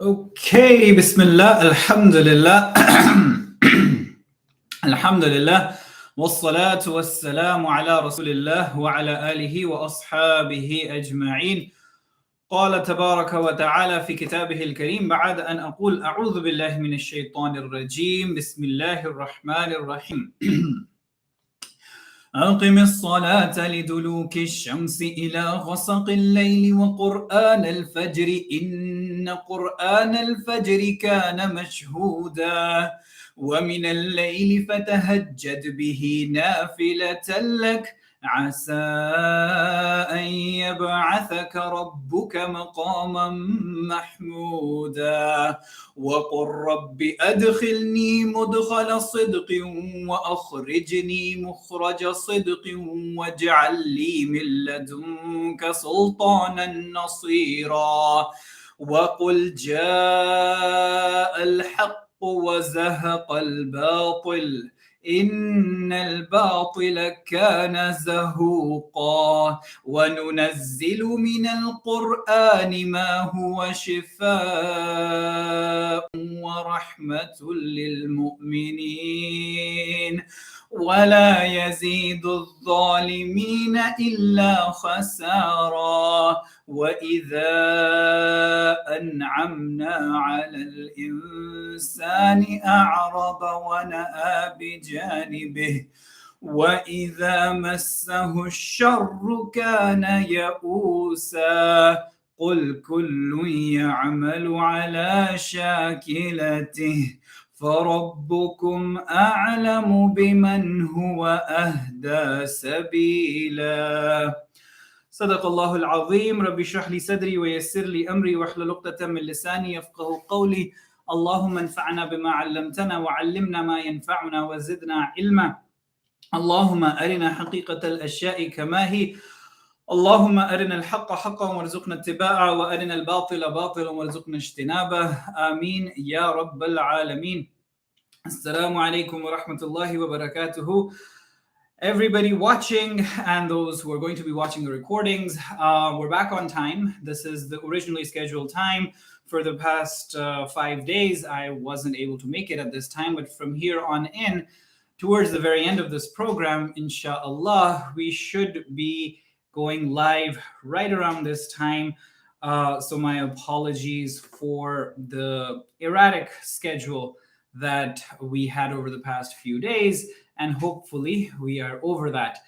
Okay, Bismillah, Alhamdulillah, Alhamdulillah, wassalatu wassalamu ala Rasulillah wa ala alihi wa ashabihi ajma'in. قال تبارك وتعالى في كتابه الكريم بعد أن أقول أعوذ بالله من الشيطان الرجيم بسم الله الرحمن الرحيم أقم الصلاة لدلوك الشمس إلى غسق الليل وقرآن الفجر إن قرآن الفجر كان مشهودا ومن الليل فتهجد به نافلة لك عسى أن يبعثك ربك مقاما محمودا وقل رب أدخلني مدخل صدق وأخرجني مخرج صدق واجعل لي من لدنك سلطانا نصيرا وقل جاء الحق وزهق الباطل إن الباطل كان زهوقا وننزل من القرآن ما هو شفاء ورحمة للمؤمنين ولا يزيد الظالمين إلا خسارا وإذا أنعمنا على الإنسان أعرض ونأى بجانبه وإذا مسه الشر كان يئوسا قل كل يعمل على شاكلته فربكم أعلم بمن هو أهدى سبيلا صدق الله العظيم ربي اشرح لي صدري ويسر لي أمري واحلل عقدة من لساني يفقهوا قولي اللهم انفعنا بما علمتنا وعلمنا ما ينفعنا وزدنا علما اللهم أرنا حقيقة الأشياء كما هي اللهم أرنا الحق حقا وارزقنا اتباعه وأرنا الباطل باطلا وارزقنا اجتنابه آمين يا رب العالمين السلام عليكم ورحمة الله وبركاته. Everybody watching and those who are going to be watching the recordings, we're back on time. This is the originally scheduled time. For the past 5 days, I wasn't able to make it at this time, but from here on in, towards the very end of this program, inshallah, we should be going live right around this time. So my apologies for the erratic schedule that we had over the past few days, and hopefully we are over that.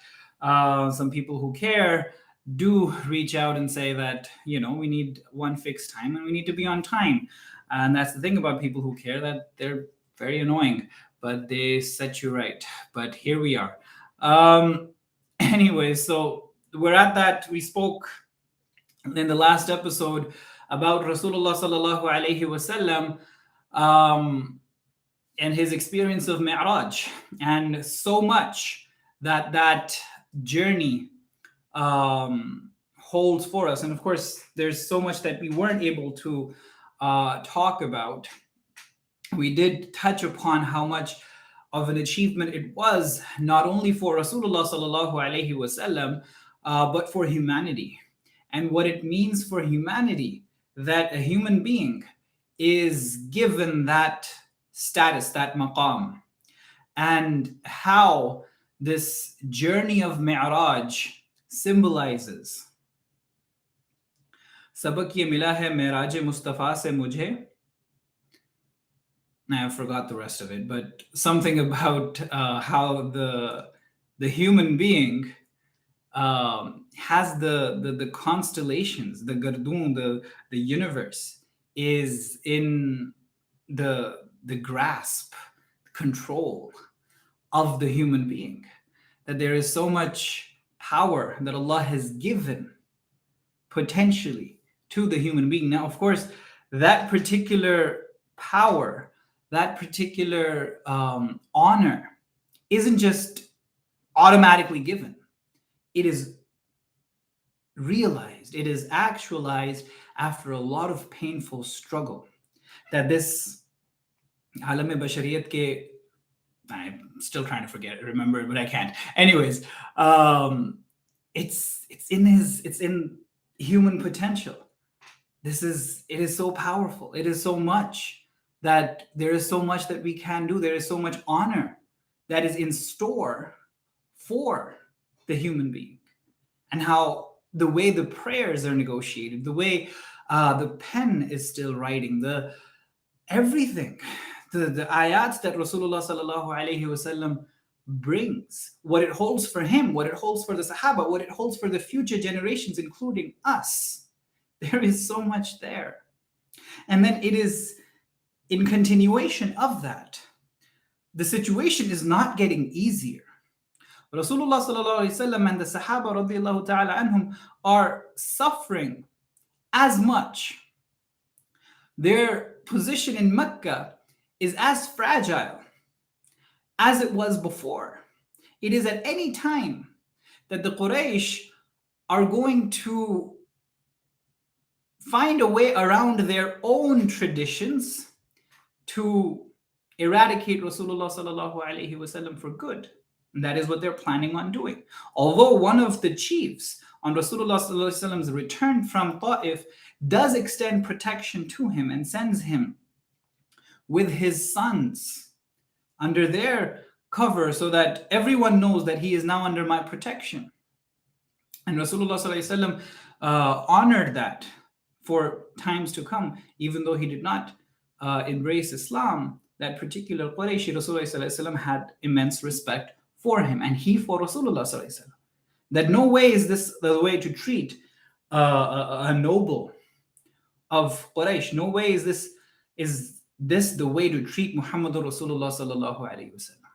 Some people who care do reach out and say that, we need one fixed time and we need to be on time. And that's the thing about people who care, that they're very annoying, but they set you right. But here we are. Anyway, so we're at that. We spoke in the last episode about Rasulullah sallallahu alaihi wasallam and his experience of Mi'raj, and so much that journey holds for us. And of course, there's so much that we weren't able to talk about. We did touch upon how much of an achievement it was, not only for Rasulullah sallallahu alaihi wasallam, but for humanity, and what it means for humanity that a human being is given that status, that maqam, and how this journey of Mi'raj symbolizes sabak ye mila hai Mi'raj Mustafa se mujhe. I forgot the rest of it, but something about how the human being has the constellations, the gardun, the universe is in the grasp, control of the human being. That there is so much power that Allah has given potentially to the human being. Now, of course, that particular power, that particular honor isn't just automatically given. It is realized, it is actualized after a lot of painful struggle. That this alam bashariyat ke, I'm still trying to remember it, but I can't. Anyways, it's in human potential it is so powerful. It is so much that there is so much that we can do. There is so much honor that is in store for the human being, and how the way the prayers are negotiated, the way the pen is still writing, the everything, the ayats that Rasulullah sallallahu alaihi wasallam brings, what it holds for him, what it holds for the Sahaba, what it holds for the future generations, including us. There is so much there. And then it is in continuation of that. The situation is not getting easier. Rasulullah sallallahu alaihi wasallam and the Sahaba radiallahu ta'ala anhum are suffering as much. Their position in Makkah is as fragile as it was before. It is at any time that the Quraysh are going to find a way around their own traditions to eradicate Rasulullah sallallahu alaihi wasallam for good. And that is what they're planning on doing. Although one of the chiefs on Rasulullah sallallahu alaihi wasallam's return from Ta'if does extend protection to him and sends him with his sons under their cover so that everyone knows that he is now under my protection. And Rasulullah sallallahu alaihi wasallam honored that for times to come, even though he did not embrace Islam. That particular Qurayshi, Rasulullah sallallahu alaihi wasallam had immense respect for him, and he for Rasulullah sallallahu alaihi wasallam. That no way is this the way to treat a noble of Quraysh. No way is this the way to treat Muhammadur Rasulullah sallallahu alaihi wasallam.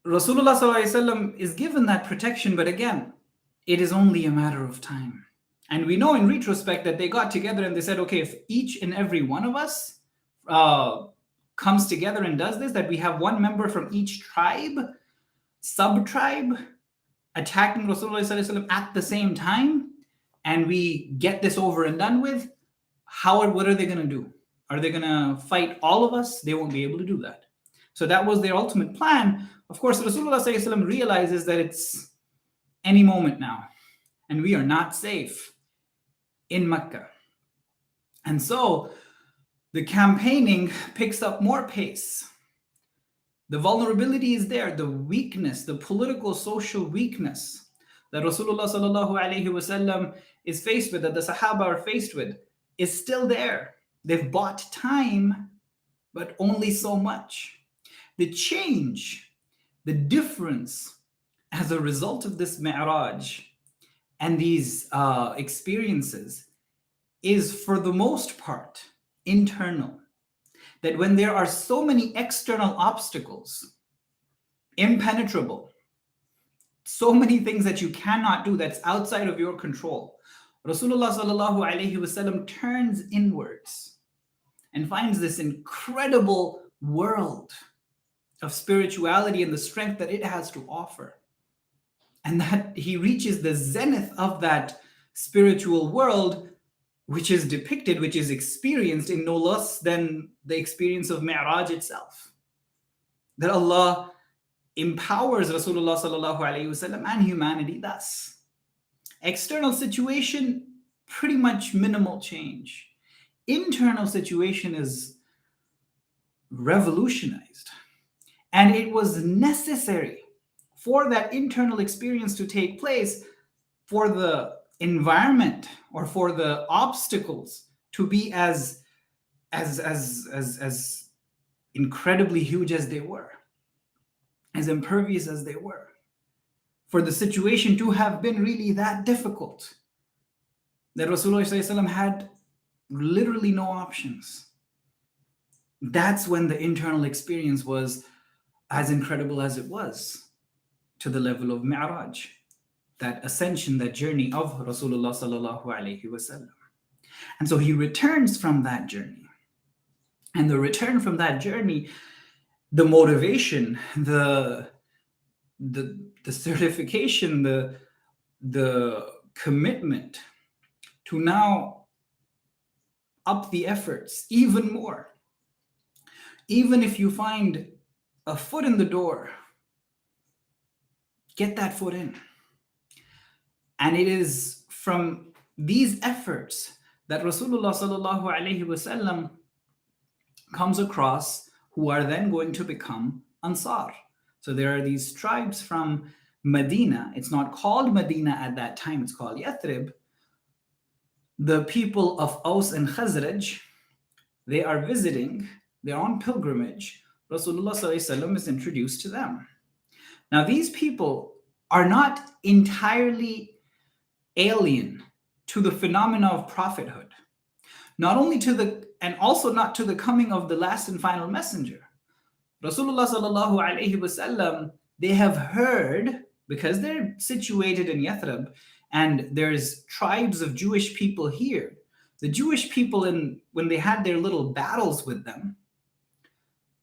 Rasulullah sallallahu alaihi wasallam is given that protection, but again, it is only a matter of time. And we know in retrospect that they got together and they said, okay, if each and every one of us comes together and does this, that we have one member from each tribe, sub-tribe, attacking Rasulullah sallallahu alaihi wasallam at the same time, and we get this over and done with, what are they going to do? Are they going to fight all of us? They won't be able to do that. So that was their ultimate plan. Of course, Rasulullah sallallahu alaihi wasallam realizes that it's any moment now, and we are not safe in Makkah. And so the campaigning picks up more pace. The vulnerability is there, the weakness, the political, social weakness that Rasulullah sallallahu alaihi wasallam is faced with, that the Sahaba are faced with, is still there. They've bought time, but only so much. The change, the difference as a result of this mi'raj and these experiences is for the most part internal. That when there are so many external obstacles, impenetrable, so many things that you cannot do that's outside of your control, Rasulullah sallallahu alaihi wasallam turns inwards and finds this incredible world of spirituality and the strength that it has to offer. And that he reaches the zenith of that spiritual world, which is depicted, which is experienced in no less than the experience of Mi'raj itself. That Allah empowers Rasulullah sallallahu alaihi wasallam and humanity thus. External situation, pretty much minimal change. Internal situation is revolutionized. And it was necessary for that internal experience to take place, for the environment or for the obstacles to be as incredibly huge as they were, as impervious as they were, for the situation to have been really that difficult that Rasulullah sallallahu alaihi wasallam had literally no options. That's when the internal experience was as incredible as it was, to the level of Mi'raj, that ascension, that journey of Rasulullah sallallahu alaihi wasallam. And so he returns from that journey. And the return from that journey, the motivation, the certification, the commitment to now up the efforts even more. Even if you find a foot in the door, get that foot in. And it is from these efforts that Rasulullah sallallahu alaihi wasallam comes across, who are then going to become Ansar. So there are these tribes from Medina. It's not called Medina at that time, it's called Yathrib. The people of Aus and Khazraj, they are visiting, they're on pilgrimage. Rasulullah sallallahu alaihi wasallam is introduced to them. Now, these people are not entirely alien to the phenomena of prophethood, not only to the, and also not to the coming of the last and final messenger. Rasulullah sallallahu alaihi wasallam, they have heard, because they're situated in Yathrib and there's tribes of Jewish people here. The Jewish people, when they had their little battles with them,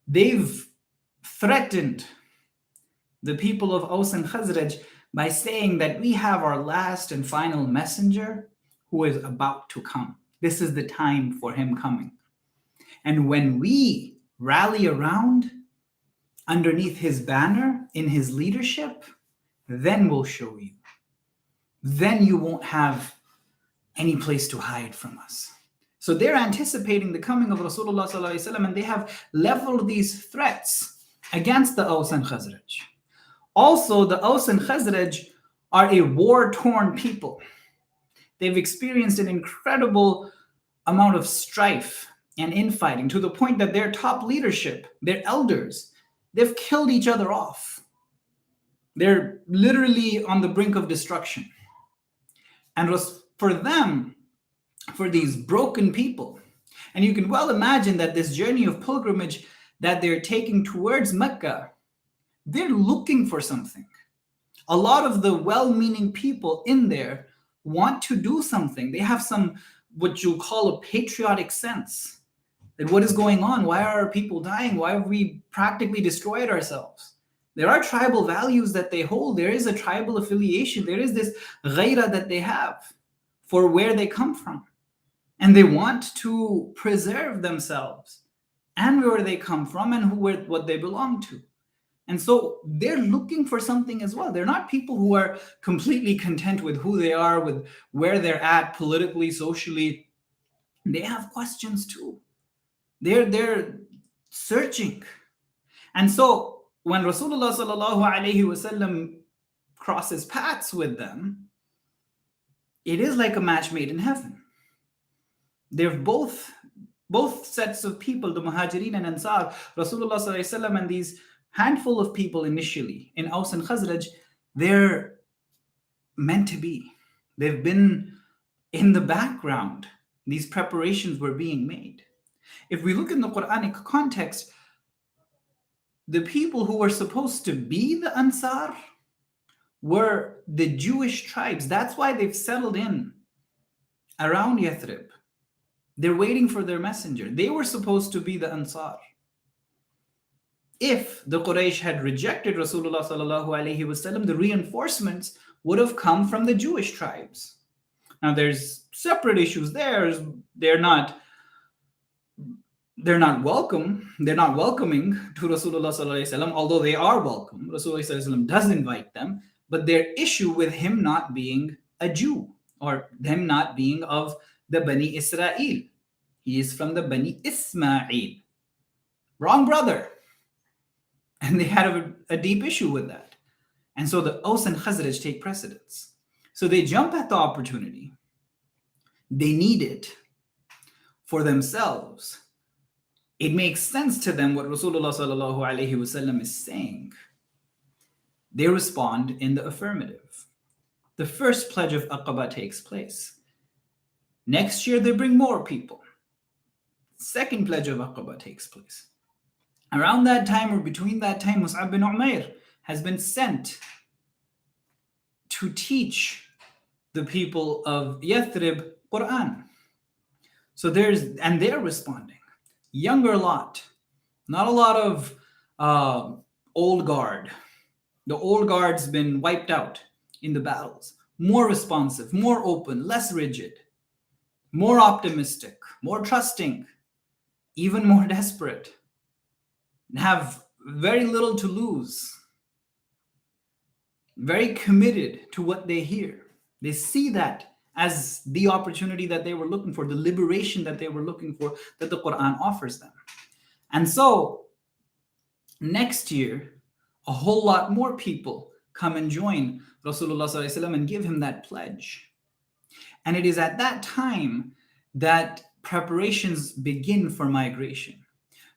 they've threatened the people of Aus and Khazraj by saying that we have our last and final messenger who is about to come. This is the time for him coming. And when we rally around underneath his banner, in his leadership, then we'll show you. Then you won't have any place to hide from us. So they're anticipating the coming of Rasulullah sallallahu alaihi wasallam, and they have leveled these threats against the Aus and Khazraj. Also, the Aus and Khazraj are a war-torn people. They've experienced an incredible amount of strife and infighting, to the point that their top leadership, their elders, they've killed each other off. They're literally on the brink of destruction. And for them, for these broken people, and you can well imagine that this journey of pilgrimage that they're taking towards Mecca, they're looking for something. A lot of the well-meaning people in there want to do something. They have some, what you call a patriotic sense. That what is going on? Why are our people dying? Why have we practically destroyed ourselves? There are tribal values that they hold. There is a tribal affiliation. There is this ghaira that they have for where they come from. And they want to preserve themselves and where they come from and what they belong to. And so they're looking for something as well. They're not people who are completely content with who they are, with where they're at politically, socially. They have questions too. They're searching. And so when Rasulullah sallallahu alaihi wasallam crosses paths with them, it is like a match made in heaven. They're both sets of people, the Muhajirin and Ansar, Rasulullah sallallahu alaihi wasallam, and these handful of people initially in Aus and Khazraj, they're meant to be. They've been in the background. These preparations were being made. If we look in the Quranic context, the people who were supposed to be the Ansar were the Jewish tribes. That's why they've settled in around Yathrib. They're waiting for their messenger. They were supposed to be the Ansar. If the Quraysh had rejected Rasulullah sallallahu alaihi wasallam, the reinforcements would have come from the Jewish tribes. Now there's separate issues there. They're not welcome. They're not welcoming to Rasulullah sallallahu alaihi wasallam, although they are welcome. Rasulullah sallallahu alaihi wasallam does invite them, but their issue with him not being a Jew, or them not being of the Bani Israel. He is from the Bani Ismail. Wrong brother. And they had a deep issue with that. And so the Aus and Khazraj take precedence. So they jump at the opportunity. They need it for themselves. It makes sense to them what Rasulullah sallallahu alaihi wasallam is saying. They respond in the affirmative. The first pledge of Aqaba takes place. Next year, they bring more people. Second pledge of Aqaba takes place. Around that time, or between that time, Mus'ab bin Umair has been sent to teach the people of Yathrib Quran. So they're responding. Younger lot, not a lot of old guard. The old guard's been wiped out in the battles. More responsive, more open, less rigid, more optimistic, more trusting, even more desperate, have very little to lose, very committed to what they hear. They see that as the opportunity that they were looking for, the liberation that they were looking for, that the Quran offers them. And so next year, a whole lot more people come and join Rasulullah sallallahu alaihi wasallam and give him that pledge. And it is at that time that preparations begin for migration.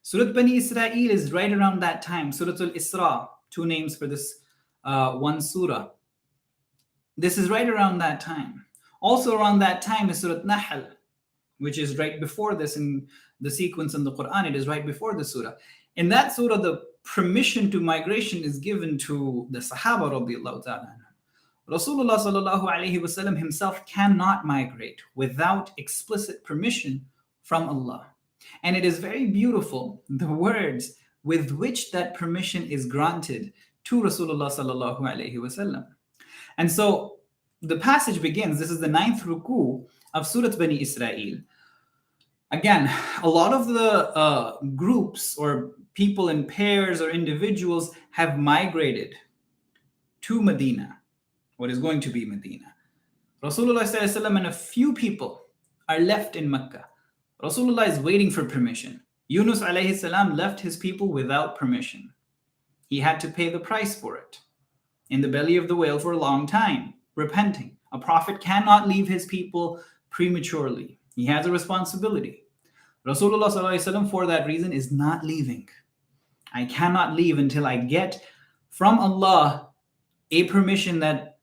Surah Bani Israel is right around that time. Surah Al-Isra, two names for this one surah. This is right around that time. Also around that time is Surah Nahl, which is right before this in the sequence in the Quran. It is right before the surah. In that surah, the permission to migration is given to the Sahaba radiallahu ta'ala. Rasulullah sallallahu alaihi wasallam himself cannot migrate without explicit permission from Allah. And it is very beautiful, the words with which that permission is granted to Rasulullah sallallahu alaihi wasallam. And so the passage begins, this is the 9th ruku of Surah Bani Israel. Again, a lot of the groups or people in pairs or individuals have migrated to Medina, what is going to be Medina. Rasulullah sallallahu alaihi wasallam and a few people are left in Makkah. Rasulullah is waiting for permission. Yunus alayhi salam left his people without permission. He had to pay the price for it. In the belly of the whale for a long time, repenting. A prophet cannot leave his people prematurely. He has a responsibility. Rasulullah sallallahu alaihi wasallam, for that reason, is not leaving. I cannot leave until I get from Allah a permission that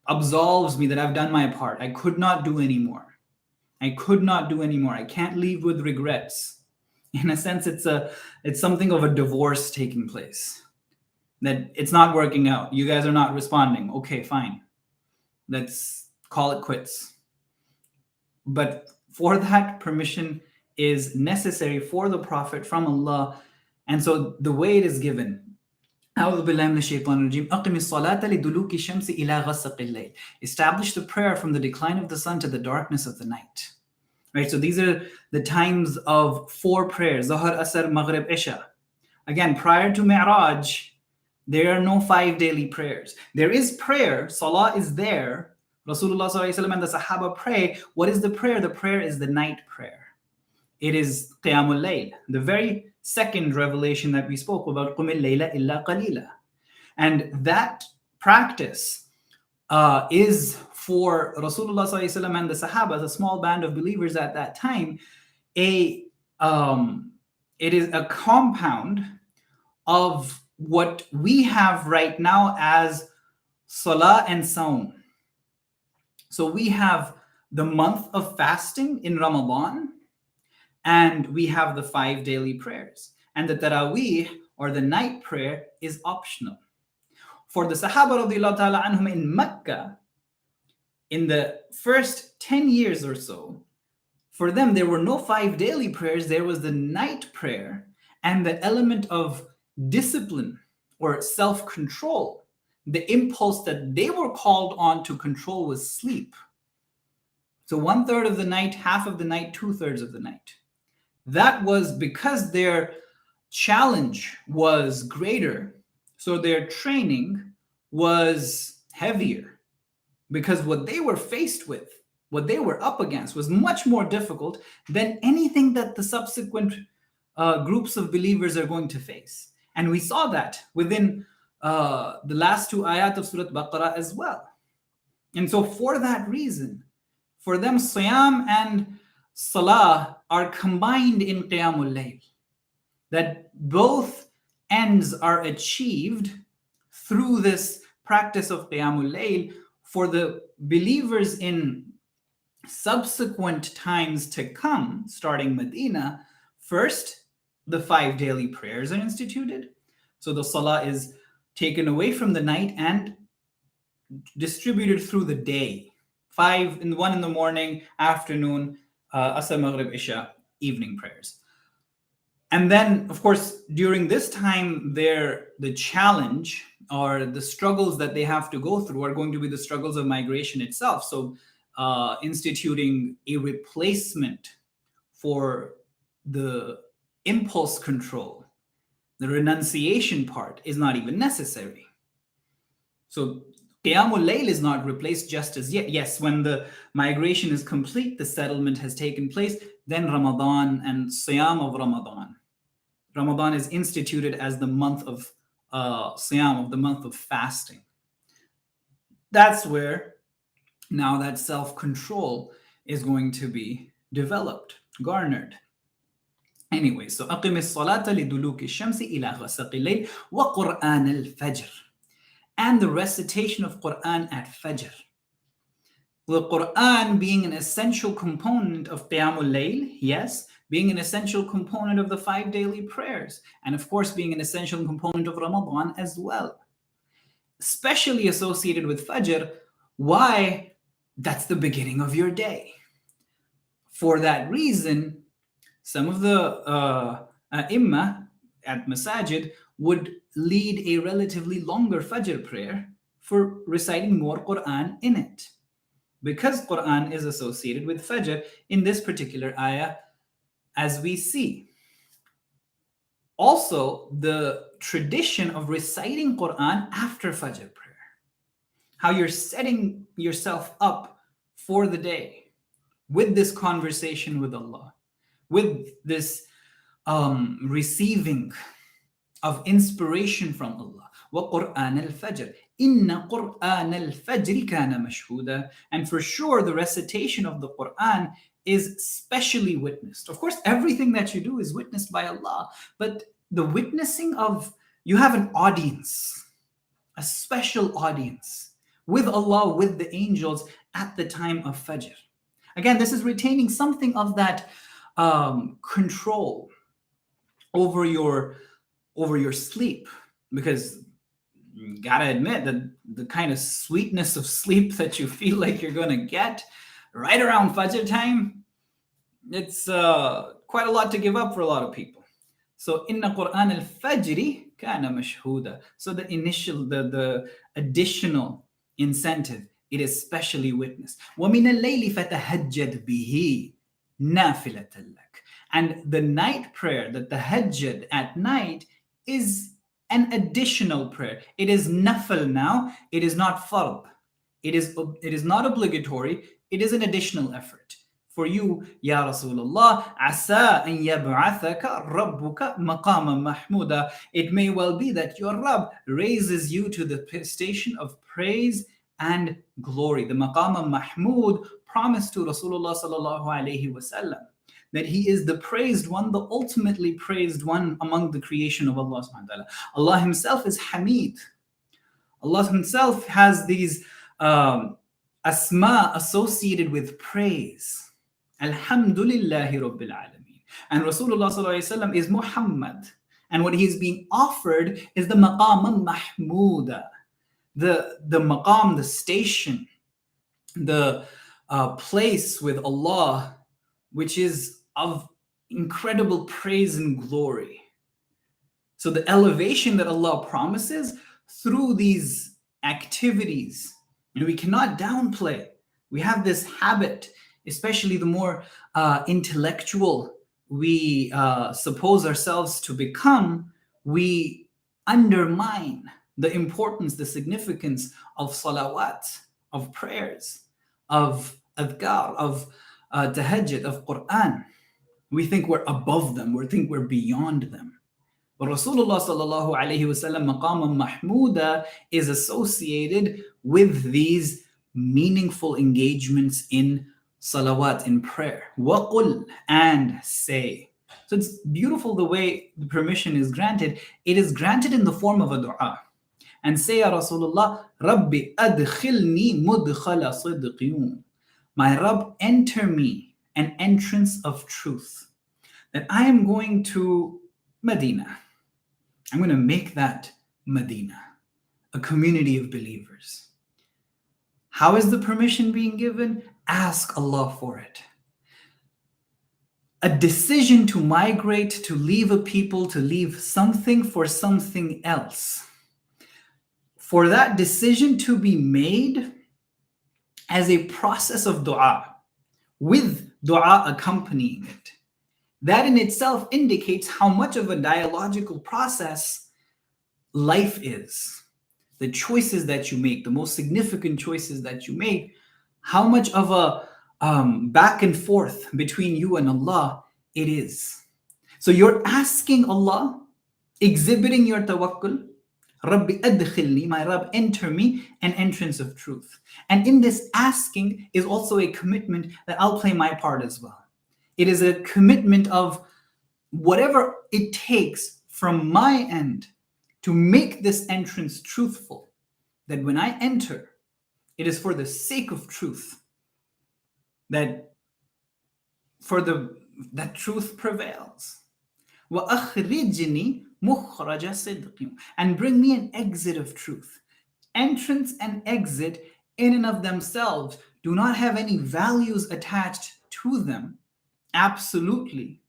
absolves me, that I've done my part. I could not do anymore. I could not do anymore. I can't leave with regrets. In a sense, it's something of a divorce taking place. That it's not working out. You guys are not responding. Okay, fine. Let's call it quits. But for that, permission is necessary for the Prophet from Allah. And so the way it is given, establish the prayer from the decline of the sun to the darkness of the night. Right, so these are the times of 4 prayers, Zuhr, Asr, Maghrib, Isha. Again, prior to Mi'raj, there are no 5 daily prayers. There is prayer, Salah is there. Rasulullah sallallahu alaihi wasallam and the Sahaba pray. What is the prayer? The prayer is the night prayer. It is Qiyamul Layl, the very second revelation that we spoke about, Qumil Layla illa qalila. And that practice is for Rasulullah sallallahu alaihi wasallam and the Sahaba, a small band of believers at that time, it is a compound of what we have right now as Salah and Saum. So we have the month of fasting in Ramadan, and we have the 5 daily prayers. And the Taraweeh, or the night prayer, is optional. For the Sahaba radiallahu ta'ala anhum in Makkah, in the first 10 years or so, for them there were no 5 daily prayers, there was the night prayer and the element of discipline or self-control. The impulse that they were called on to control was sleep. So 1/3 of the night, half of the night, 2/3 of the night. That was because their challenge was greater, so their training was heavier, because what they were faced with, what they were up against, was much more difficult than anything that the subsequent groups of believers are going to face. And we saw that within the last 2 ayat of Surah Baqarah as well. And so for that reason, for them, Siyam and Salah are combined in Qiyamul Layl. That both ends are achieved through this practice of Qiyamul Layl. For the believers in subsequent times to come, starting Medina, first, the 5 daily prayers are instituted. So the Salah is taken away from the night and distributed through the day. 1 in the morning, afternoon, Asr, Maghrib, Isha, evening prayers. And then, of course, during this time, the challenge or the struggles that they have to go through are going to be the struggles of migration itself. So instituting a replacement for the impulse control, the renunciation part, is not even necessary. So Qiyamul Layl is not replaced just as yet. Yes, when the migration is complete, the settlement has taken place, then Ramadan and Siyam of Ramadan. Ramadan is instituted as the month of Siyam, of the month of fasting. That's where now that self-control is going to be developed, garnered. Anyway, so أقم الصلاة لدلوك الشمس إلى غسق الليل وقرآن الفجر, and the recitation of Quran at Fajr. The Quran being an essential component of Qiyamul Layl, yes, being an essential component of the 5 daily prayers, and of course being an essential component of Ramadan as well. Especially associated with Fajr. Why? That's the beginning of your day. For that reason, some of the Imma at Masajid would lead a relatively longer Fajr prayer for reciting more Quran in it. Because Quran is associated with Fajr in this particular ayah, as we see. Also, the tradition of reciting Quran after Fajr prayer. How you're setting yourself up for the day with this conversation with Allah, with this receiving of inspiration from Allah. وَقُرْآنَ الْفَجْرِ إِنَّ قُرْآنَ الْفَجْرِ كَانَ مَشْهُودًا. And for sure, the recitation of the Quran is specially witnessed. Of course, everything that you do is witnessed by Allah, but the witnessing of, you have an audience, a special audience with Allah, with the angels at the time of Fajr. Again, this is retaining something of that control over your sleep, because you gotta admit that the kind of sweetness of sleep that you feel like you're gonna get right around Fajr time, it's quite a lot to give up for a lot of people. So inna Quran al-Fajri kana mashhuda. So the initial, the additional incentive, it is specially witnessed. وَمِنَ اللَّيْلِ فَتَهَجَّدْ بِهِ نَافِلَةً لَكَ. And the night prayer, that the tahajjud at night, is an additional prayer. It is nafil now. It is not fard. It is not obligatory. It is an additional effort. For you, Ya Rasulullah, asa an yab'athaka rabbuka maqaman mahmuda. It may well be that your Rabb raises you to the station of praise and glory. The maqam mahmud promised to Rasulullah sallallahu alaihi wasallam, that he is the praised one, the ultimately praised one among the creation of Allah subhanahu wa ta'ala. Allah himself is Hamid. Allah himself has these asma associated with praise. Alhamdulillahi Rabbil Alameen. And Rasulullah sallallahu alaihi wasallam is Muhammad. And what he is being offered is the maqam mahmuda, the maqam, the station, the place with Allah, which is of incredible praise and glory. So the elevation that Allah promises through these activities, and we cannot downplay. We have this habit, especially the more intellectual we suppose ourselves to become, we undermine the importance, the significance of salawat, of prayers, of adhkar, of tahajjud, of Quran. We think we're above them. We think we're beyond them. But Rasulullah sallallahu alaihi wasallam maqam mahmuda is associated with these meaningful engagements in salawat, in prayer. Waqul, and say. So it's beautiful the way the permission is granted. It is granted in the form of a dua. And say, Ya Rasulullah, Rabbi adkhilni mudkhala sidqiyun. My Rabb, enter me an entrance of truth. That I am going to Medina. I'm going to make that Medina a community of believers. How is the permission being given? Ask Allah for it. A decision to migrate, to leave a people, to leave something for something else. For that decision to be made as a process of dua, with dua accompanying it. That in itself indicates how much of a dialogical process life is. the choices that you make, the most significant choices that you make, how much of a back and forth between you and Allah it is. So you're asking Allah, exhibiting your tawakkul, Rabbi adkhilni, my Rabb, enter me, an entrance of truth. And in this asking is also a commitment that I'll play my part as well. It is a commitment of whatever it takes from my end to make this entrance truthful, that when I enter, it is for the sake of truth, that truth prevails. وَأَخْرِجْنِي مُخْرَجَ صِدْقٍ, and bring me an exit of truth. Entrance and exit in and of themselves do not have any values attached to them. Absolutely.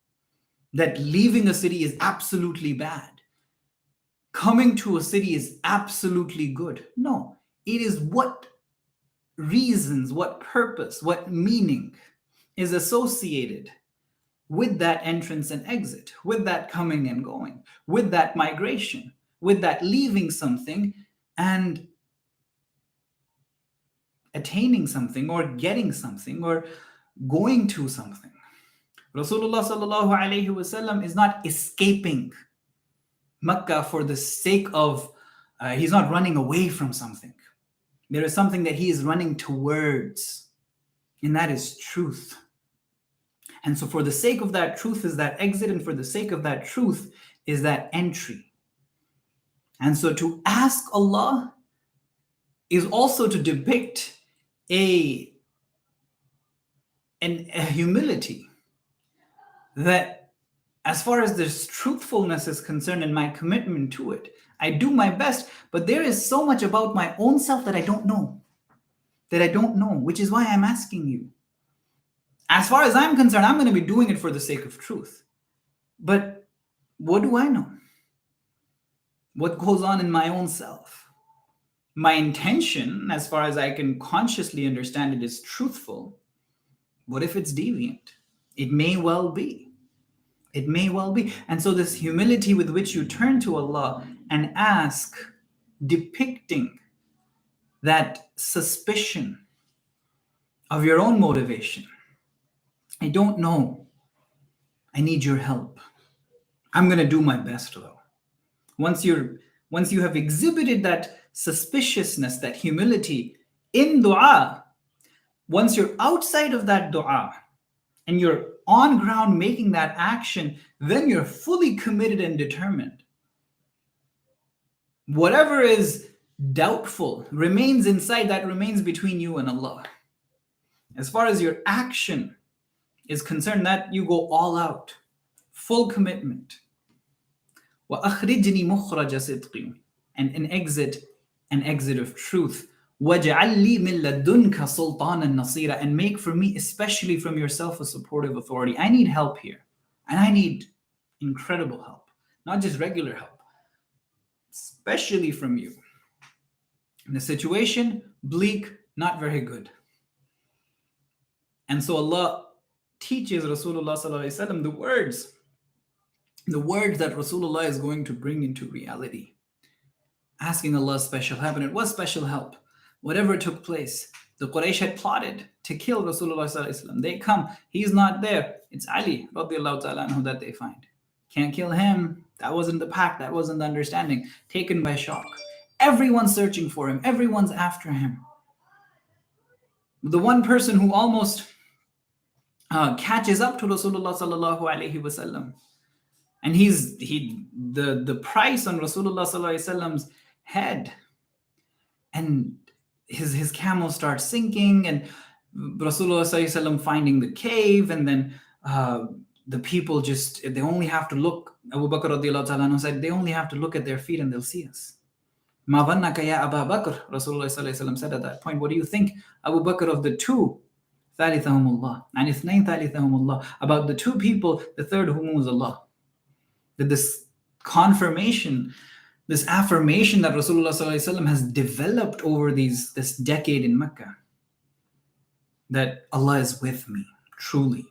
That leaving a city is absolutely bad. Coming to a city is absolutely good. No, it is what reasons, what purpose, what meaning is associated with that entrance and exit, with that coming and going, with that migration, with that leaving something and attaining something or getting something or going to something. Rasulullah sallallahu alaihi wasallam is not escaping Makkah for the sake of, he's not running away from something. There is something that he is running towards, and that is truth. And so for the sake of that truth is that exit, and for the sake of that truth is that entry. And so to ask Allah is also to depict a humility, that as far as this truthfulness is concerned and my commitment to it, I do my best, but there is so much about my own self that I don't know, which is why I'm asking you. As far as I'm concerned, I'm going to be doing it for the sake of truth. But what do I know? What goes on in my own self? My intention, as far as I can consciously understand it, is truthful. What if it's deviant? It may well be. It may well be. And so this humility with which you turn to Allah and ask, depicting that suspicion of your own motivation. I don't know. I need your help. I'm going to do my best though. Once you have exhibited that suspiciousness, that humility in dua, once you're outside of that dua and you're on ground making that action, then you're fully committed and determined. Whatever is doubtful remains inside, that remains between you and Allah. As far as your action is concerned, that you go all out, full commitment. وَأَخْرِجْنِي مُخْرَجَ صِدْقٍ, and an exit of truth. وَاجْعَلْ لِي مِن لَدُنْكَ سُلْطَانًا نَصِيرًا, and make for me, especially from yourself, a supportive authority. I need help here, and I need incredible help, not just regular help, especially from you. The situation, bleak, not very good. And so Allah teaches Rasulullah sallallahu alaihi wasallam the words that Rasulullah is going to bring into reality, asking Allah special help. And it was special help. Whatever took place, the Quraysh had plotted to kill Rasulullah sallallahu alaihi wasallam. They come, he's not there. It's Ali radiallahu ta'ala anhu that they find. Can't kill him. That wasn't the pact. That wasn't the understanding. Taken by shock. Everyone's searching for him. Everyone's after him. The one person who almost catches up to Rasulullah sallallahu alaihi wasallam, and the price on Rasulullah sallallahu alaihi wasallam's head, and his camel starts sinking, and Rasulullah sallallahu alaihi wasallam finding the cave, and then the people they only have to look. Abu Bakr radiallahu ta'ala anhu said, they only have to look at their feet and they'll see us. Ma dhannaka ya Abu Bakr, Rasulullah sallallahu alaihi wasallam said at that point, what do you think, Abu Bakr, of the two? Thalithahumullah, and ithnain thalithahumullah, about the two people, the third whom was Allah. That this confirmation, this affirmation that Rasulullah sallallahu alaihi wasallam has developed over this decade in Makkah, that Allah is with me, truly.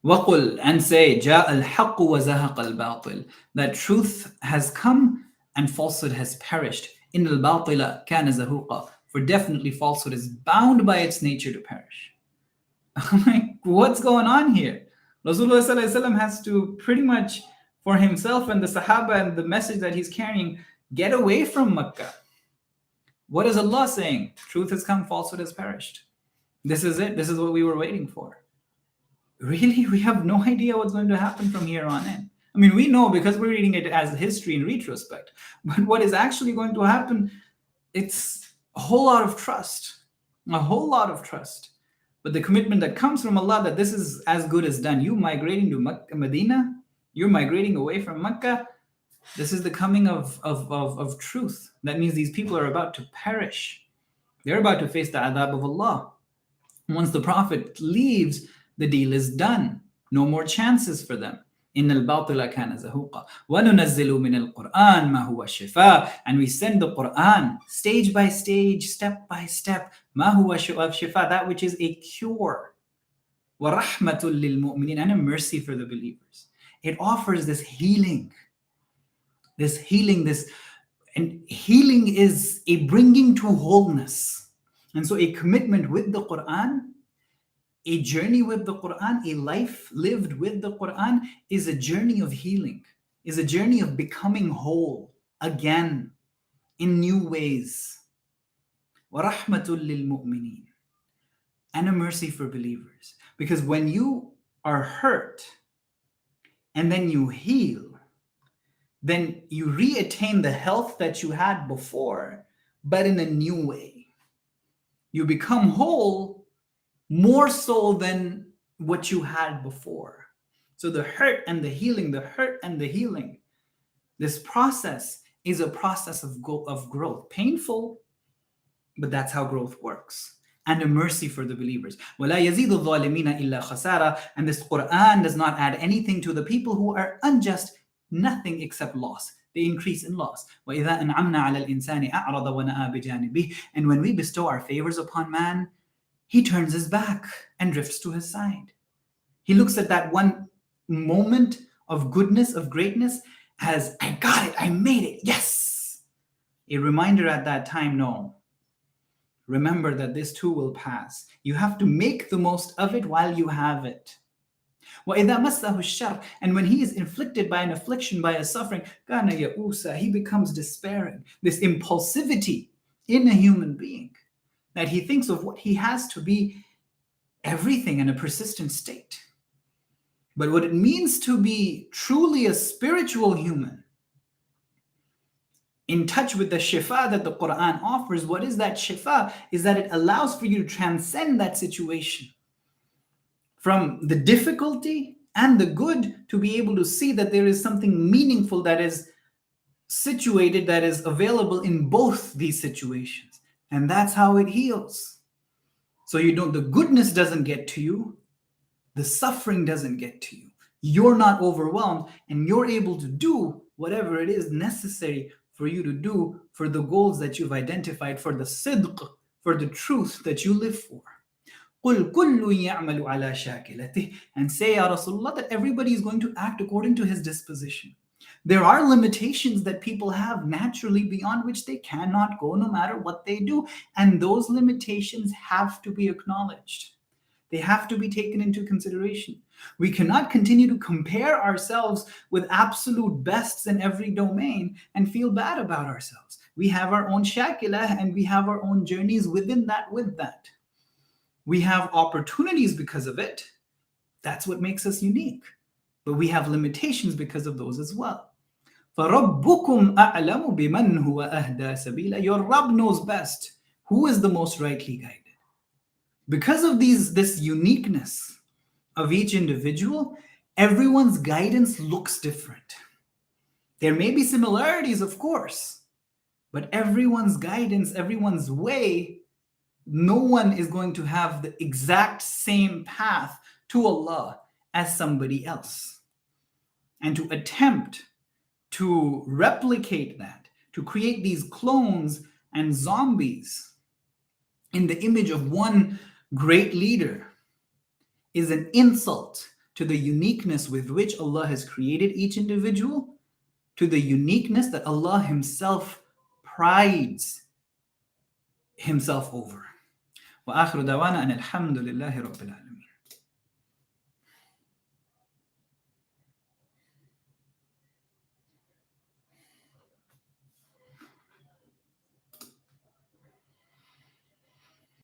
وَقُلْ, and say, جَاءَ الْحَقُّ وَزَهَقَ الْبَاطِلِ, that truth has come and falsehood has perished. إِنَّ الْبَاطِلَ كَانَ زَهُوقًا. For definitely falsehood is bound by its nature to perish. I'm like, what's going on here? Rasulullah Sallallahu Alaihi Wasallam has to pretty much, for himself and the Sahaba and the message that he's carrying, get away from Makkah. What is Allah saying? Truth has come, falsehood has perished. This is it. This is what we were waiting for. Really? We have no idea what's going to happen from here on in. I mean, we know because we're reading it as history in retrospect. But what is actually going to happen, it's a whole lot of trust. A whole lot of trust. But the commitment that comes from Allah that this is as good as done. You migrating to Medina, you're migrating away from Makkah. This is the coming of truth. That means these people are about to perish. They're about to face the adab of Allah. Once the Prophet leaves, the deal is done. No more chances for them. إِنَّ الْبَاطِلَ كَانَ زَهُوقًا وَنُنَزِّلُ مِنَ الْقُرْآنِ مَا هُوَ شِفَاءٌ. And we send the Qur'an stage by stage, step by step. مَا هُوَ شِفَاء, that which is a cure. وَرَحْمَةٌ لِلْمُؤْمِنِينَ, and a mercy for the believers. It offers this healing. And healing is a bringing to wholeness. And so a commitment with the Qur'an, a journey with the Qur'an, a life lived with the Qur'an is a journey of healing, is a journey of becoming whole again in new ways. وَرَحْمَةٌ لِلْمُؤْمِنِينَ, and a mercy for believers. Because when you are hurt and then you heal, then you reattain the health that you had before, but in a new way. You become whole more so than what you had before. So the hurt and the healing, this process is a process of growth. Painful, but that's how growth works. And a mercy for the believers. وَلَا يَزِيدُ الظَّالِمِينَ إِلَّا خَسَارًا. And this Qur'an does not add anything to the people who are unjust, nothing except loss. They increase in loss. وَإِذَا أَنْعَمْنَا عَلَى الْإِنسَانِ أَعْرَضَ وَنَأَى بِجَانِبِهِ. And when we bestow our favors upon man, he turns his back and drifts to his side. He looks at that one moment of goodness, of greatness, as, I got it, I made it, yes. A reminder at that time, no. Remember that this too will pass. You have to make the most of it while you have it. وَإِذَا مَسَّهُ الشَّرُّ. And when he is inflicted by an affliction, by a suffering, كَانَ يَئُوسًا. He becomes despairing. This impulsivity in a human being, that he thinks of what he has to be everything in a persistent state. But what it means to be truly a spiritual human, in touch with the shifa that the Qur'an offers, what is that shifa? Is that it allows for you to transcend that situation. From the difficulty and the good, to be able to see that there is something meaningful that is situated, that is available in both these situations. And that's how it heals. So the goodness doesn't get to you, the suffering doesn't get to you. You're not overwhelmed, and you're able to do whatever it is necessary for you to do for the goals that you've identified, for the sidq, for the truth that you live for. قُلْ كُلٌّ يَعْمَلُ عَلَى شَاكِلَتِهِ. And say, Ya Rasulullah, that everybody is going to act according to his disposition. There are limitations that people have naturally beyond which they cannot go no matter what they do. And those limitations have to be acknowledged. They have to be taken into consideration. We cannot continue to compare ourselves with absolute bests in every domain and feel bad about ourselves. We have our own shakilah and we have our own journeys within that, with that. We have opportunities because of it. That's what makes us unique. But we have limitations because of those as well. فَرَبُّكُمْ أَعْلَمُ بِمَنْ هُوَ أَهْدَى سَبِيلًا. Your Rabb knows best who is the most rightly guided. Because of this uniqueness of each individual, everyone's guidance looks different. There may be similarities, of course, but everyone's guidance, everyone's way, no one is going to have the exact same path to Allah as somebody else. And to attempt to replicate that, to create these clones and zombies in the image of one great leader, is an insult to the uniqueness with which Allah has created each individual, to the uniqueness that Allah Himself prides himself over. وآخر دعوانا أن الحمد لله رب العالمين.